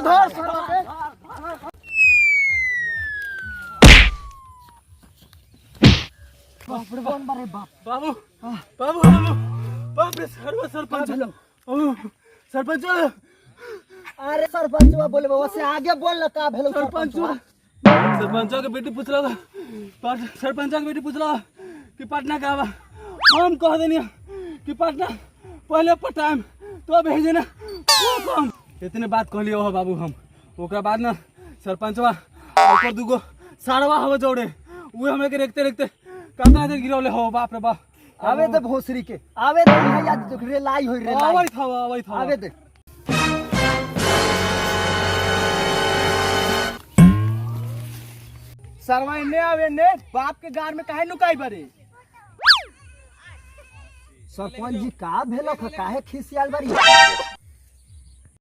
धर सरवा के। बाप रे बाप बाबू बाबू बाबू बाप रे सरवा सरपंच सरपंच अरे सरपंच बोले से आगे बोल ना का भेलो सरपंच सरपंच के बेटी पूछला सरपंच के बेटी पूछला कि पटना का बा हम कह देनी कि पटना पहले पटाइम तो भेजे ना कौन इतने बात कहलियो हो बाबू हम ओकरा बाद ना सरपंचवा ओकर दुगो सारवा हो जोड़े उहे हमरे के देखते देखते कतना देर गिरौले हो बाप रे बाप आवे दे भोसरी के आवे दे भैया रे लाई होई रे आवई था आवे दे सरवा ने आवे ने बाप के गार में काहे नुकाई बारे सरपंच जी का भेलो काहे खिसियाल बारी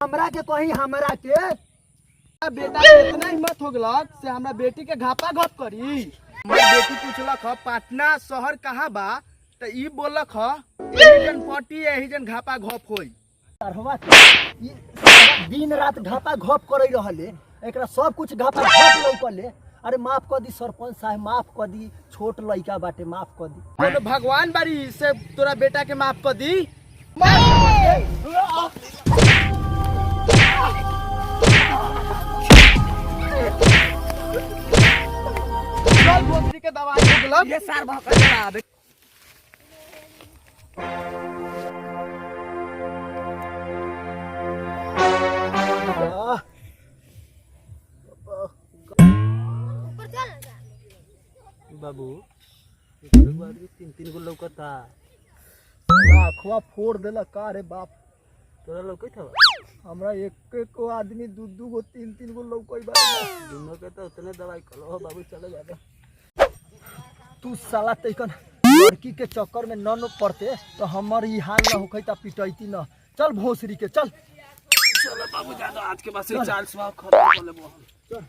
हमरा के कहीं हमरा के बेटा इतना हिम्मत हो गलक से हमरा बेटी के घापा घप करी हमरा बेटी पूछलक ह पटना शहर कहाँ बा त ई बोलक ह एही जन पटी एही जन घापा घप होई सरवा ई दिन रात घापा घप करई रहले एकरा सब कुछ घापा घप लौकले अरे माफ कर दी सरपंच साहब माफ कर दी छोट लइका बाटे माफ कर दी कोनो भगवान बारी से तोरा बेटा के माफ कर दी चल बोतरी के दवाई हो गलम ये सार भकर चला दे बाबू एक बार भी तीन गो लौकता आँखवा फोड़ देला का रे बाप तोरा लौकत हवा हमरा एक एक को आदमी दू गो तीन गो लौकई बारे दोनों के तो उतने दवाई कलो बाबू चले जाबे तू साला तैकन लड़की के चक्कर में न पड़ते तो हमर ई हाल न होखई त पिटैती न चल भोसरी के चल चलो बाबू जा आज के बाद से 400 खत्म कर लेबो चल